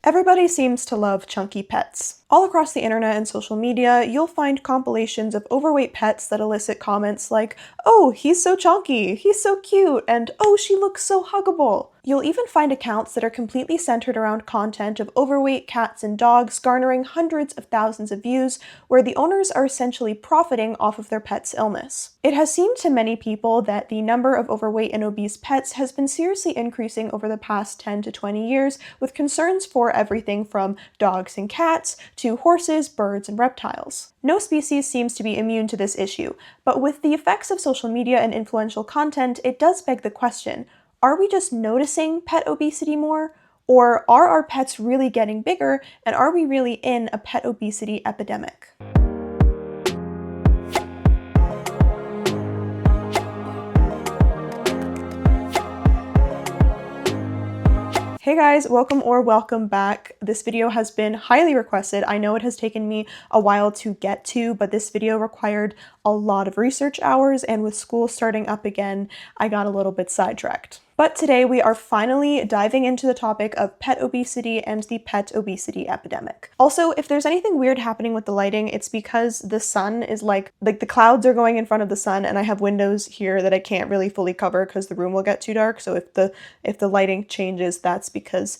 Everybody seems to love chunky pets. All across the internet and social media, you'll find compilations of overweight pets that elicit comments like, "Oh, he's so chunky, he's so cute," and "Oh, she looks so huggable." You'll even find accounts that are completely centered around content of overweight cats and dogs garnering hundreds of thousands of views, where the owners are essentially profiting off of their pet's illness. It has seemed to many people that the number of overweight and obese pets has been seriously increasing over the past 10 to 20 years, with concerns for everything from dogs and cats to horses, birds, and reptiles. No species seems to be immune to this issue, but with the effects of social media and influential content, it does beg the question, are we just noticing pet obesity more? Or are our pets really getting bigger, and are we really in a pet obesity epidemic? Hey guys, welcome back. This video has been highly requested. I know it has taken me a while to get to, but this video required a lot of research hours, and with school starting up again, I got a little bit sidetracked. But today we are finally diving into the topic of pet obesity and the pet obesity epidemic. Also, if there's anything weird happening with the lighting, it's because the sun is like the clouds are going in front of the sun, and I have windows here that I can't really fully cover because the room will get too dark. So if the lighting changes, that's because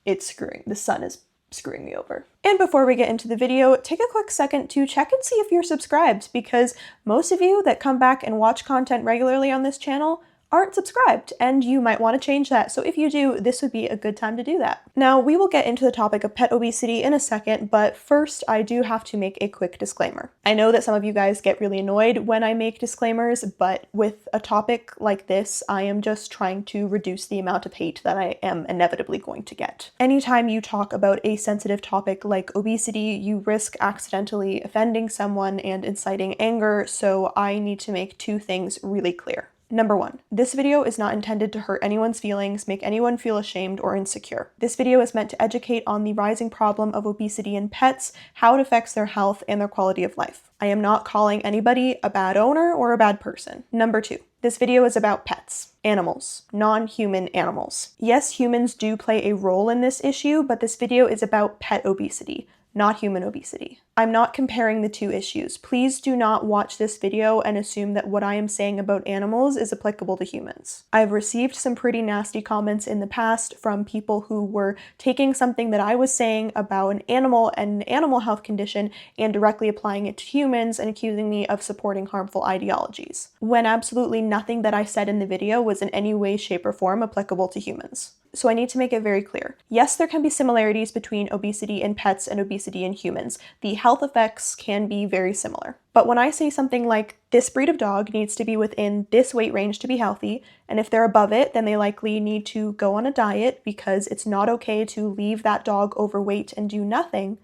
the sun is screwing me over. And before we get into the video, take a quick second to check and see if you're subscribed, because most of you that come back and watch content regularly on this channel aren't subscribed, and you might want to change that. So if you do, this would be a good time to do that. Now, we will get into the topic of pet obesity in a second, but first I do have to make a quick disclaimer. I know that some of you guys get really annoyed when I make disclaimers, but with a topic like this, I am just trying to reduce the amount of hate that I am inevitably going to get. Anytime you talk about a sensitive topic like obesity, you risk accidentally offending someone and inciting anger, so I need to make two things really clear. Number one, this video is not intended to hurt anyone's feelings, make anyone feel ashamed or insecure. This video is meant to educate on the rising problem of obesity in pets, how it affects their health and their quality of life. I am not calling anybody a bad owner or a bad person. Number two, this video is about pets, animals, non-human animals. Yes, humans do play a role in this issue, but this video is about pet obesity, not human obesity. I'm not comparing the two issues. Please do not watch this video and assume that what I am saying about animals is applicable to humans. I've received some pretty nasty comments in the past from people who were taking something that I was saying about an animal and an animal health condition and directly applying it to humans and accusing me of supporting harmful ideologies, when absolutely nothing that I said in the video was in any way, shape, or form applicable to humans. So I need to make it very clear. Yes, there can be similarities between obesity in pets and obesity in humans. The health effects can be very similar. But when I say something like, this breed of dog needs to be within this weight range to be healthy, and if they're above it, then they likely need to go on a diet because it's not okay to leave that dog overweight and do nothing,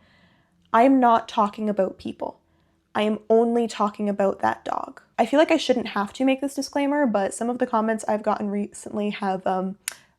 I am not talking about people. I am only talking about that dog. I feel like I shouldn't have to make this disclaimer, but some of the comments I've gotten recently have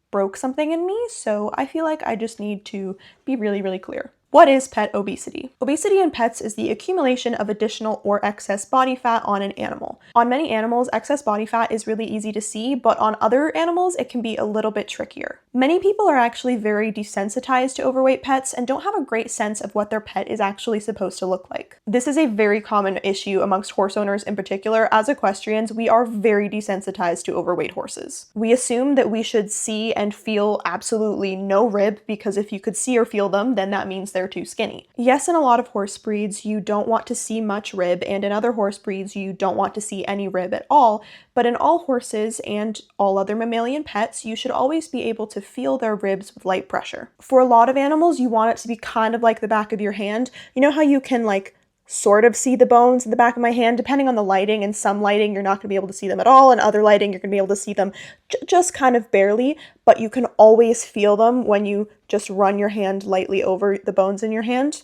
broke something in me, so I feel like I just need to be really, really clear. What is pet obesity? Obesity in pets is the accumulation of additional or excess body fat on an animal. On many animals, excess body fat is really easy to see, but on other animals, it can be a little bit trickier. Many people are actually very desensitized to overweight pets and don't have a great sense of what their pet is actually supposed to look like. This is a very common issue amongst horse owners in particular. As equestrians, we are very desensitized to overweight horses. We assume that we should see and feel absolutely no rib, because if you could see or feel them, then that means they're too skinny. Yes, in a lot of horse breeds, you don't want to see much rib, and in other horse breeds, you don't want to see any rib at all, but in all horses and all other mammalian pets, you should always be able to feel their ribs with light pressure. For a lot of animals, you want it to be kind of like the back of your hand. You know how you can sort of see the bones in the back of my hand, depending on the lighting. In some lighting, you're not going to be able to see them at all. In other lighting, you're going to be able to see them just kind of barely, but you can always feel them when you just run your hand lightly over the bones in your hand.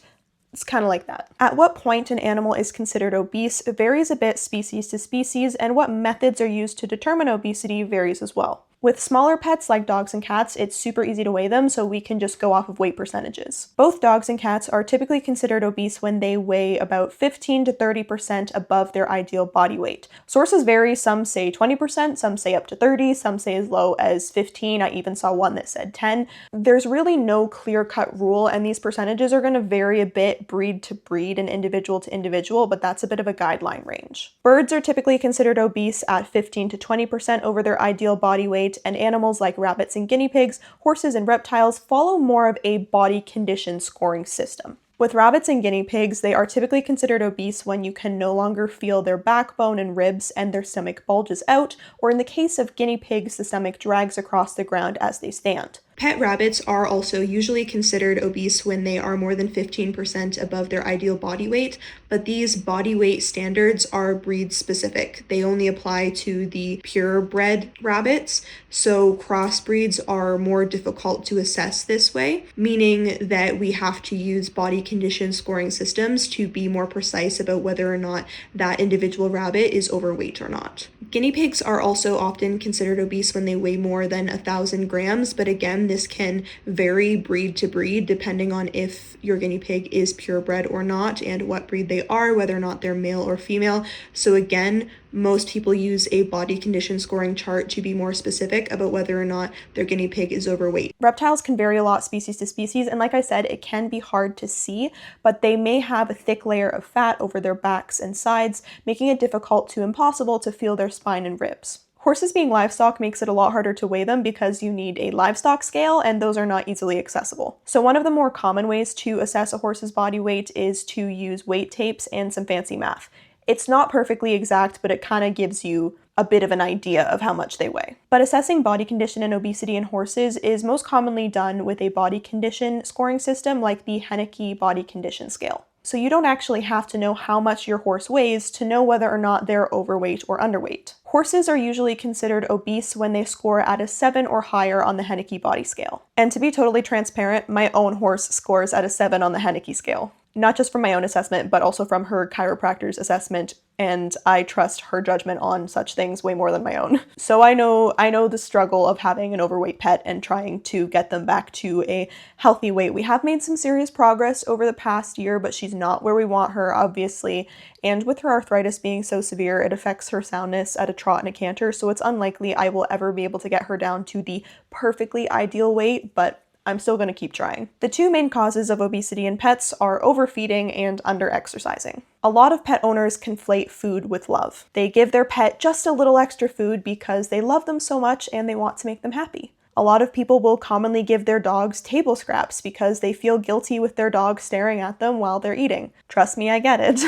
It's kind of like that. At what point an animal is considered obese varies a bit species to species, and what methods are used to determine obesity varies as well. With smaller pets like dogs and cats, it's super easy to weigh them, so we can just go off of weight percentages. Both dogs and cats are typically considered obese when they weigh about 15 to 30% above their ideal body weight. Sources vary, some say 20%, some say up to 30, some say as low as 15, I even saw one that said 10. There's really no clear-cut rule, and these percentages are going to vary a bit breed to breed and individual to individual, but that's a bit of a guideline range. Birds are typically considered obese at 15 to 20% over their ideal body weight, and animals like rabbits and guinea pigs, horses and reptiles follow more of a body condition scoring system. With rabbits and guinea pigs, they are typically considered obese when you can no longer feel their backbone and ribs and their stomach bulges out, or in the case of guinea pigs, the stomach drags across the ground as they stand. Pet rabbits are also usually considered obese when they are more than 15% above their ideal body weight, but these body weight standards are breed specific. They only apply to the purebred rabbits, so crossbreeds are more difficult to assess this way, meaning that we have to use body condition scoring systems to be more precise about whether or not that individual rabbit is overweight or not. Guinea pigs are also often considered obese when they weigh more than 1,000 grams, but again, this can vary breed to breed depending on if your guinea pig is purebred or not and what breed they are, whether or not they're male or female. So again, most people use a body condition scoring chart to be more specific about whether or not their guinea pig is overweight. Reptiles can vary a lot species to species, and like I said, it can be hard to see, but they may have a thick layer of fat over their backs and sides, making it difficult to impossible to feel their spine and ribs. Horses being livestock makes it a lot harder to weigh them because you need a livestock scale, and those are not easily accessible. So one of the more common ways to assess a horse's body weight is to use weight tapes and some fancy math. It's not perfectly exact, but it kind of gives you a bit of an idea of how much they weigh. But assessing body condition and obesity in horses is most commonly done with a body condition scoring system like the Henneke Body Condition Scale. So you don't actually have to know how much your horse weighs to know whether or not they're overweight or underweight. Horses are usually considered obese when they score at a 7 or higher on the Henneke Body Scale. And to be totally transparent, my own horse scores at a 7 on the Henneke scale. Not just from my own assessment, but also from her chiropractor's assessment, and I trust her judgment on such things way more than my own. So I know the struggle of having an overweight pet and trying to get them back to a healthy weight. We have made some serious progress over the past year, but she's not where we want her, obviously. And with her arthritis being so severe, it affects her soundness at a trot and a canter, so it's unlikely I will ever be able to get her down to the perfectly ideal weight, but I'm still going to keep trying. The two main causes of obesity in pets are overfeeding and underexercising. A lot of pet owners conflate food with love. They give their pet just a little extra food because they love them so much and they want to make them happy. A lot of people will commonly give their dogs table scraps because they feel guilty with their dog staring at them while they're eating. Trust me, I get it.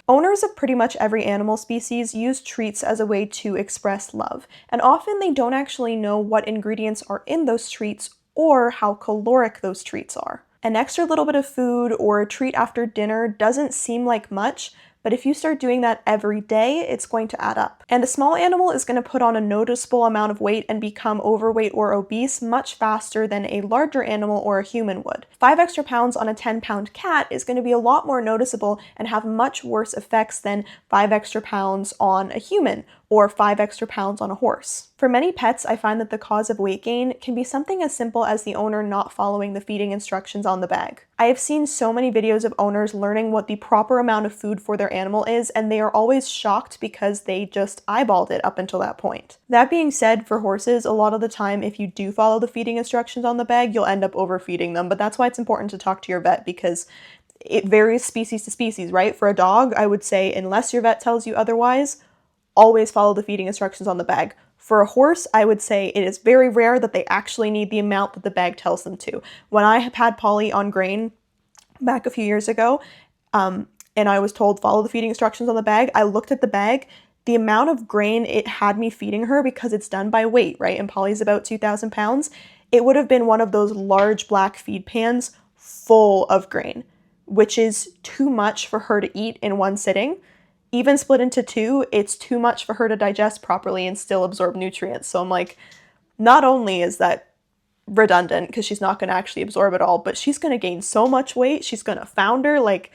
Owners of pretty much every animal species use treats as a way to express love, and often they don't actually know what ingredients are in those treats or how caloric those treats are. An extra little bit of food or a treat after dinner doesn't seem like much, but if you start doing that every day, it's going to add up. And a small animal is going to put on a noticeable amount of weight and become overweight or obese much faster than a larger animal or a human would. 5 extra pounds on a 10-pound cat is going to be a lot more noticeable and have much worse effects than 5 extra pounds on a human or 5 extra pounds on a horse. For many pets, I find that the cause of weight gain can be something as simple as the owner not following the feeding instructions on the bag. I have seen so many videos of owners learning what the proper amount of food for their animal is, and they are always shocked because they just eyeballed it up until that point. That being said, for horses, a lot of the time, if you do follow the feeding instructions on the bag, you'll end up overfeeding them, but that's why it's important to talk to your vet because it varies species to species, right? For a dog, I would say, unless your vet tells you otherwise, always follow the feeding instructions on the bag. For a horse, I would say it is very rare that they actually need the amount that the bag tells them to. When I had Polly on grain back a few years ago, and I was told follow the feeding instructions on the bag, I looked at the bag, the amount of grain it had me feeding her, because it's done by weight, right? And Polly's about 2,000 pounds. It would have been one of those large black feed pans full of grain, which is too much for her to eat in one sitting. Even split into 2, it's too much for her to digest properly and still absorb nutrients. So I'm like, not only is that redundant because she's not going to actually absorb it all, but she's going to gain so much weight, she's going to founder, like,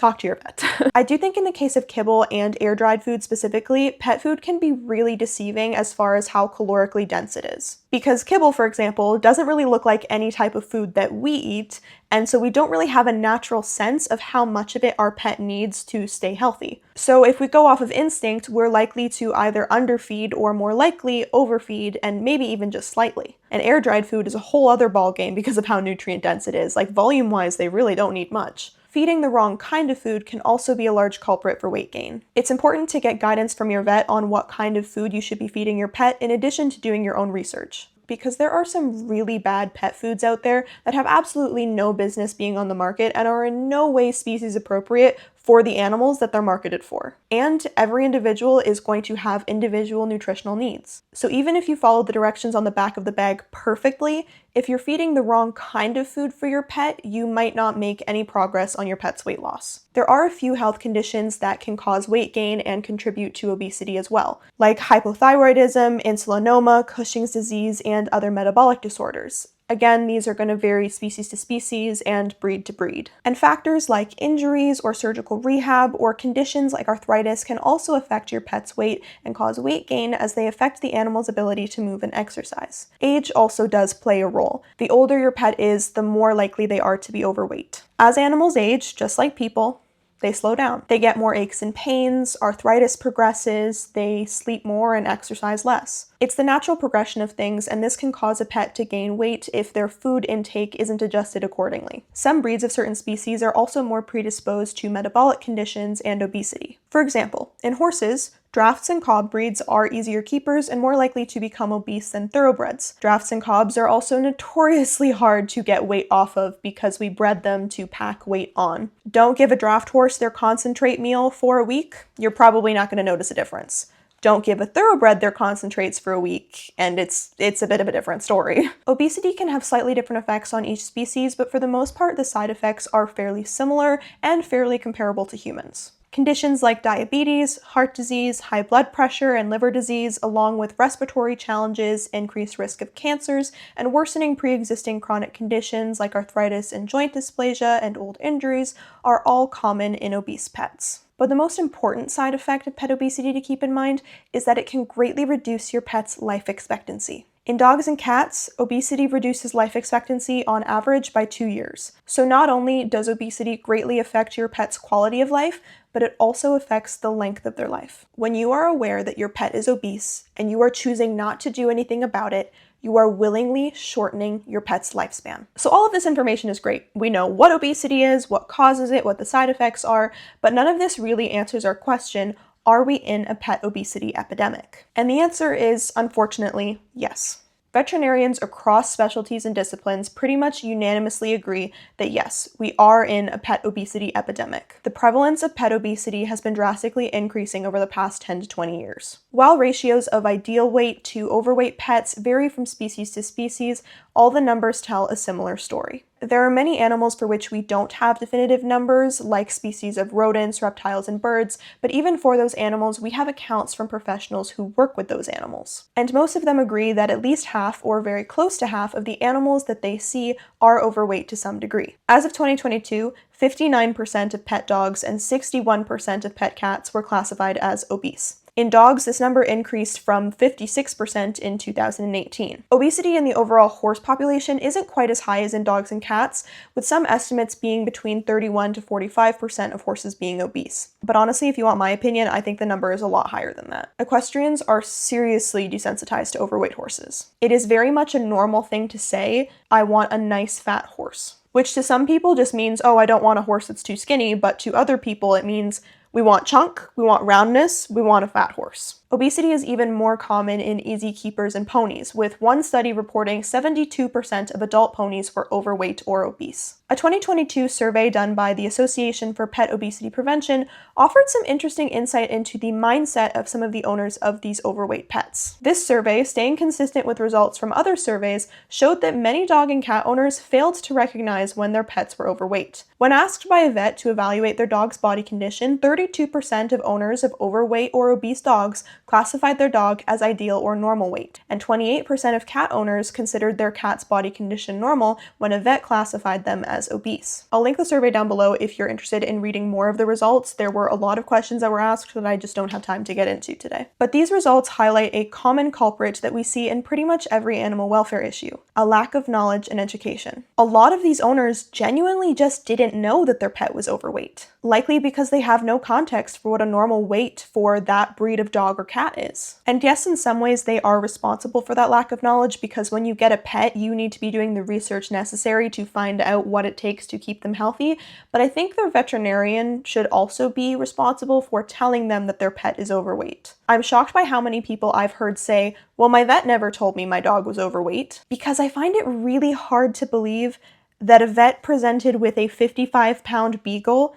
talk to your vet. I do think in the case of kibble and air-dried food specifically, pet food can be really deceiving as far as how calorically dense it is. Because kibble, for example, doesn't really look like any type of food that we eat, and so we don't really have a natural sense of how much of it our pet needs to stay healthy. So if we go off of instinct, we're likely to either underfeed or more likely overfeed, and maybe even just slightly. And air-dried food is a whole other ballgame because of how nutrient dense it is. Like volume-wise, they really don't need much. Feeding the wrong kind of food can also be a large culprit for weight gain. It's important to get guidance from your vet on what kind of food you should be feeding your pet in addition to doing your own research. Because there are some really bad pet foods out there that have absolutely no business being on the market and are in no way species appropriate for the animals that they're marketed for. And every individual is going to have individual nutritional needs. So even if you follow the directions on the back of the bag perfectly, if you're feeding the wrong kind of food for your pet, you might not make any progress on your pet's weight loss. There are a few health conditions that can cause weight gain and contribute to obesity as well, like hypothyroidism, insulinoma, Cushing's disease, and other metabolic disorders. Again, these are going to vary species to species and breed to breed. And factors like injuries or surgical rehab or conditions like arthritis can also affect your pet's weight and cause weight gain as they affect the animal's ability to move and exercise. Age also does play a role. The older your pet is, the more likely they are to be overweight. As animals age, just like people, they slow down. They get more aches and pains, arthritis progresses, they sleep more and exercise less. It's the natural progression of things, and this can cause a pet to gain weight if their food intake isn't adjusted accordingly. Some breeds of certain species are also more predisposed to metabolic conditions and obesity. For example, in horses, drafts and cob breeds are easier keepers and more likely to become obese than thoroughbreds. Drafts and cobs are also notoriously hard to get weight off of because we bred them to pack weight on. Don't give a draft horse their concentrate meal for a week, you're probably not going to notice a difference. Don't give a thoroughbred their concentrates for a week, and it's a bit of a different story. Obesity can have slightly different effects on each species, but for the most part, the side effects are fairly similar and fairly comparable to humans. Conditions like diabetes, heart disease, high blood pressure, and liver disease, along with respiratory challenges, increased risk of cancers, and worsening pre-existing chronic conditions like arthritis and joint dysplasia and old injuries are all common in obese pets. But the most important side effect of pet obesity to keep in mind is that it can greatly reduce your pet's life expectancy. In dogs and cats, obesity reduces life expectancy on average by 2 years. So not only does obesity greatly affect your pet's quality of life, but it also affects the length of their life. When you are aware that your pet is obese and you are choosing not to do anything about it, you are willingly shortening your pet's lifespan. So all of this information is great. We know what obesity is, what causes it, what the side effects are, but none of this really answers our question, are we in a pet obesity epidemic? And the answer is, unfortunately, yes. Veterinarians across specialties and disciplines pretty much unanimously agree that yes, we are in a pet obesity epidemic. The prevalence of pet obesity has been drastically increasing over the past 10 to 20 years. While ratios of ideal weight to overweight pets vary from species to species, all the numbers tell a similar story. There are many animals for which we don't have definitive numbers, like species of rodents, reptiles, and birds, but even for those animals, we have accounts from professionals who work with those animals. And most of them agree that at least half, or very close to half, of the animals that they see are overweight to some degree. As of 2022, 59% of pet dogs and 61% of pet cats were classified as obese. In dogs, this number increased from 56% in 2018. Obesity in the overall horse population isn't quite as high as in dogs and cats, with some estimates being between 31 to 45% of horses being obese. But honestly, if you want my opinion, I think the number is a lot higher than that. Equestrians are seriously desensitized to overweight horses. It is very much a normal thing to say, I want a nice fat horse. Which to some people just means, oh, I don't want a horse that's too skinny, but to other people it means, we want chunk, we want roundness, we want a fat horse. Obesity is even more common in easy keepers and ponies, with one study reporting 72% of adult ponies were overweight or obese. A 2022 survey done by the Association for Pet Obesity Prevention offered some interesting insight into the mindset of some of the owners of these overweight pets. This survey, staying consistent with results from other surveys, showed that many dog and cat owners failed to recognize when their pets were overweight. When asked by a vet to evaluate their dog's body condition, 32% of owners of overweight or obese dogs classified their dog as ideal or normal weight, and 28% of cat owners considered their cat's body condition normal when a vet classified them as obese. I'll link the survey down below if you're interested in reading more of the results. There were a lot of questions that were asked that I just don't have time to get into today. But these results highlight a common culprit that we see in pretty much every animal welfare issue: a lack of knowledge and education. A lot of these owners genuinely just didn't know that their pet was overweight, likely because they have no context for what a normal weight for that breed of dog or cat is. And yes, in some ways they are responsible for that lack of knowledge, because when you get a pet, you need to be doing the research necessary to find out what it takes to keep them healthy. But I think their veterinarian should also be responsible for telling them that their pet is overweight. I'm shocked by how many people I've heard say, well, my vet never told me my dog was overweight, because I find it really hard to believe that a vet presented with a 55-pound beagle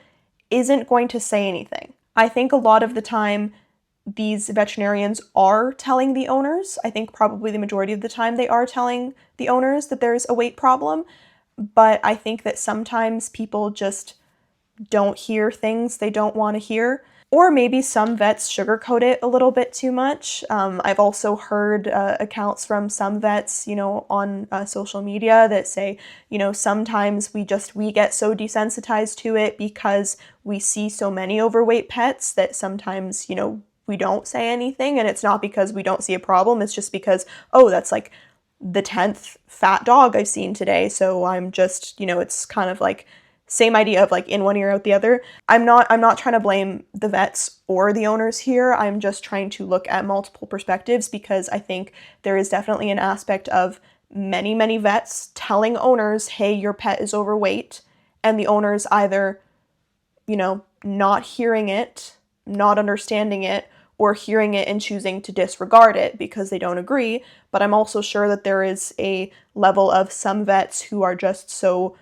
isn't going to say anything. I think a lot of the time these veterinarians are telling the owners. I think probably the majority of the time they are telling the owners that there's a weight problem, but I think that sometimes people just don't hear things they don't want to hear. Or maybe some vets sugarcoat it a little bit too much. I've also heard accounts from some vets, on social media that say, sometimes we get so desensitized to it because we see so many overweight pets that sometimes, we don't say anything. And it's not because we don't see a problem. It's just because, oh, that's like the 10th fat dog I've seen today. So I'm just, it's kind of like same idea of like in one ear out the other. I'm not trying to blame the vets or the owners here. I'm just trying to look at multiple perspectives, because I think there is definitely an aspect of many, many vets telling owners, hey, your pet is overweight, and the owners either, not hearing it, not understanding it, or hearing it and choosing to disregard it because they don't agree. But I'm also sure that there is a level of some vets who are just so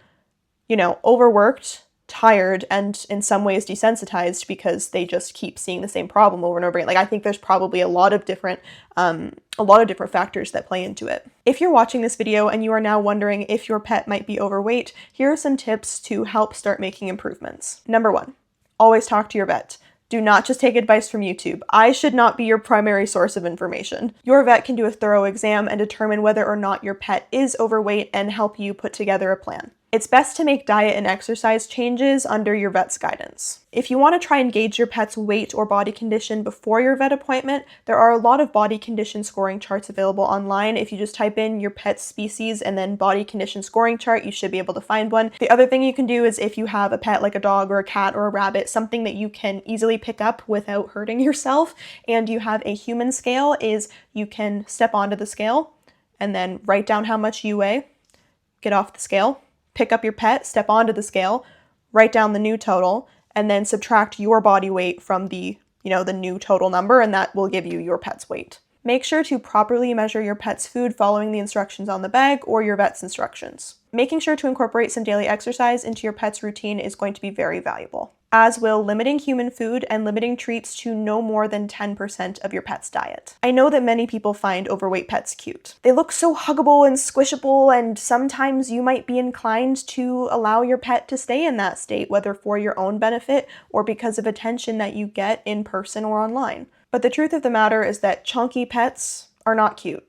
overworked, tired, and in some ways desensitized because they just keep seeing the same problem over and over again. Like, I think there's probably a lot of different factors that play into it. If you're watching this video and you are now wondering if your pet might be overweight, here are some tips to help start making improvements. Number 1, always talk to your vet. Do not just take advice from YouTube. I should not be your primary source of information. Your vet can do a thorough exam and determine whether or not your pet is overweight and help you put together a plan. It's best to make diet and exercise changes under your vet's guidance. If you want to try and gauge your pet's weight or body condition before your vet appointment, there are a lot of body condition scoring charts available online. If you just type in your pet's species and then body condition scoring chart, you should be able to find one. The other thing you can do is, if you have a pet like a dog or a cat or a rabbit, something that you can easily pick up without hurting yourself, and you have a human scale, is you can step onto the scale and then write down how much you weigh, get off the scale, pick up your pet, step onto the scale, write down the new total, and then subtract your body weight from the new total number, and that will give you your pet's weight. Make sure to properly measure your pet's food following the instructions on the bag or your vet's instructions. Making sure to incorporate some daily exercise into your pet's routine is going to be very valuable, as will limiting human food and limiting treats to no more than 10% of your pet's diet. I know that many people find overweight pets cute. They look so huggable and squishable, and sometimes you might be inclined to allow your pet to stay in that state, whether for your own benefit or because of attention that you get in person or online. But the truth of the matter is that chonky pets are not cute.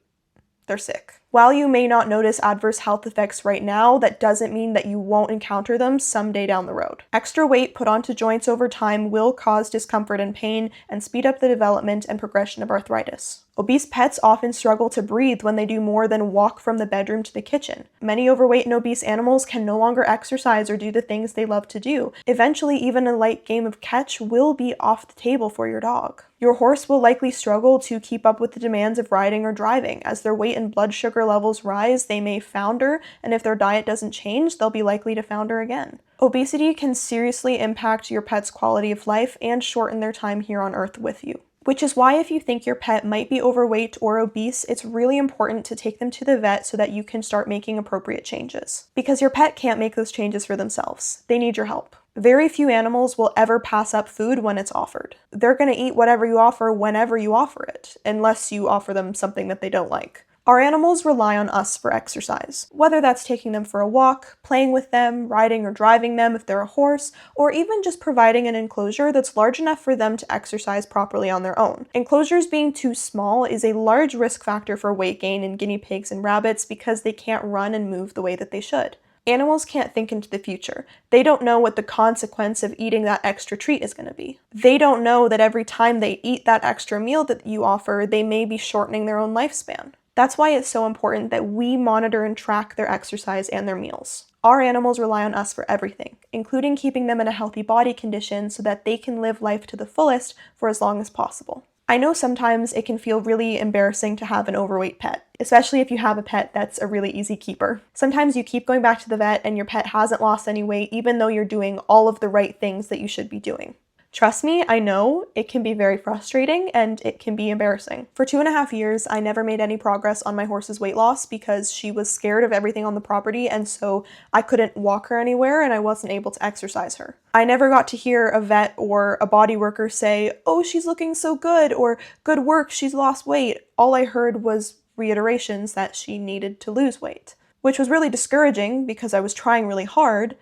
They're sick. While you may not notice adverse health effects right now, that doesn't mean that you won't encounter them someday down the road. Extra weight put onto joints over time will cause discomfort and pain and speed up the development and progression of arthritis. Obese pets often struggle to breathe when they do more than walk from the bedroom to the kitchen. Many overweight and obese animals can no longer exercise or do the things they love to do. Eventually, even a light game of catch will be off the table for your dog. Your horse will likely struggle to keep up with the demands of riding or driving. As their weight and blood sugar levels rise, they may founder, and if their diet doesn't change, they'll be likely to founder again. Obesity can seriously impact your pet's quality of life and shorten their time here on Earth with you. Which is why, if you think your pet might be overweight or obese, it's really important to take them to the vet so that you can start making appropriate changes. Because your pet can't make those changes for themselves. They need your help. Very few animals will ever pass up food when it's offered. They're going to eat whatever you offer whenever you offer it, unless you offer them something that they don't like. Our animals rely on us for exercise, whether that's taking them for a walk, playing with them, riding or driving them if they're a horse, or even just providing an enclosure that's large enough for them to exercise properly on their own. Enclosures being too small is a large risk factor for weight gain in guinea pigs and rabbits because they can't run and move the way that they should. Animals can't think into the future. They don't know what the consequence of eating that extra treat is going to be. They don't know that every time they eat that extra meal that you offer, they may be shortening their own lifespan. That's why it's so important that we monitor and track their exercise and their meals. Our animals rely on us for everything, including keeping them in a healthy body condition so that they can live life to the fullest for as long as possible. I know sometimes it can feel really embarrassing to have an overweight pet, especially if you have a pet that's a really easy keeper. Sometimes you keep going back to the vet and your pet hasn't lost any weight even though you're doing all of the right things that you should be doing. Trust me, I know it can be very frustrating and it can be embarrassing. For 2.5 years, I never made any progress on my horse's weight loss because she was scared of everything on the property, and so I couldn't walk her anywhere and I wasn't able to exercise her. I never got to hear a vet or a body worker say, "Oh, she's looking so good," or "Good work, she's lost weight." All I heard was reiterations that she needed to lose weight, which was really discouraging because I was trying really hard,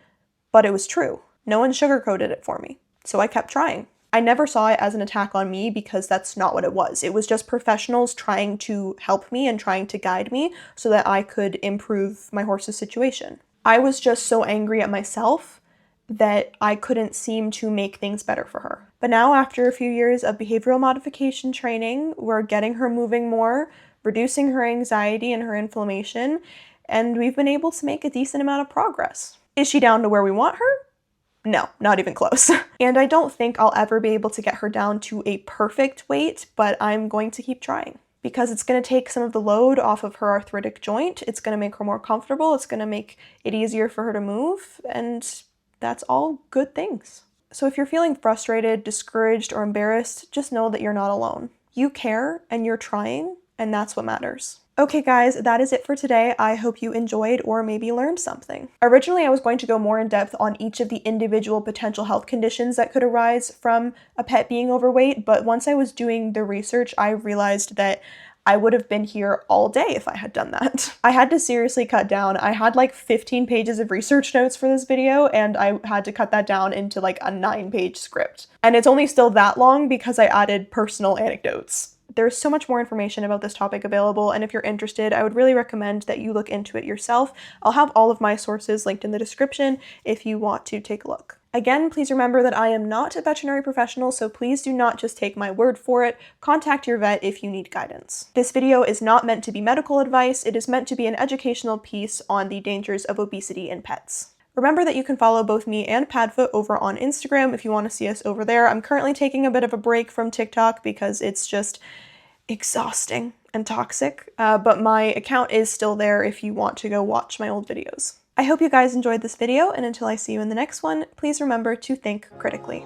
but it was true. No one sugarcoated it for me. So I kept trying. I never saw it as an attack on me because that's not what it was. It was just professionals trying to help me and trying to guide me so that I could improve my horse's situation. I was just so angry at myself that I couldn't seem to make things better for her. But now, after a few years of behavioral modification training, we're getting her moving more, reducing her anxiety and her inflammation, and we've been able to make a decent amount of progress. Is she down to where we want her? No, not even close. And I don't think I'll ever be able to get her down to a perfect weight, but I'm going to keep trying because it's going to take some of the load off of her arthritic joint. It's going to make her more comfortable. It's going to make it easier for her to move, and that's all good things. So if you're feeling frustrated, discouraged, or embarrassed, just know that you're not alone. You care and you're trying, and that's what matters. Okay guys, that is it for today. I hope you enjoyed or maybe learned something. Originally, I was going to go more in depth on each of the individual potential health conditions that could arise from a pet being overweight, but once I was doing the research, I realized that I would have been here all day if I had done that. I had to seriously cut down. I had like 15 pages of research notes for this video, and I had to cut that down into like a 9-page script. And it's only still that long because I added personal anecdotes. There's so much more information about this topic available, and if you're interested, I would really recommend that you look into it yourself. I'll have all of my sources linked in the description if you want to take a look. Again, please remember that I am not a veterinary professional, so please do not just take my word for it. Contact your vet if you need guidance. This video is not meant to be medical advice. It is meant to be an educational piece on the dangers of obesity in pets. Remember that you can follow both me and Padfoot over on Instagram if you want to see us over there. I'm currently taking a bit of a break from TikTok because it's just exhausting and toxic, but my account is still there if you want to go watch my old videos. I hope you guys enjoyed this video, and until I see you in the next one, please remember to think critically.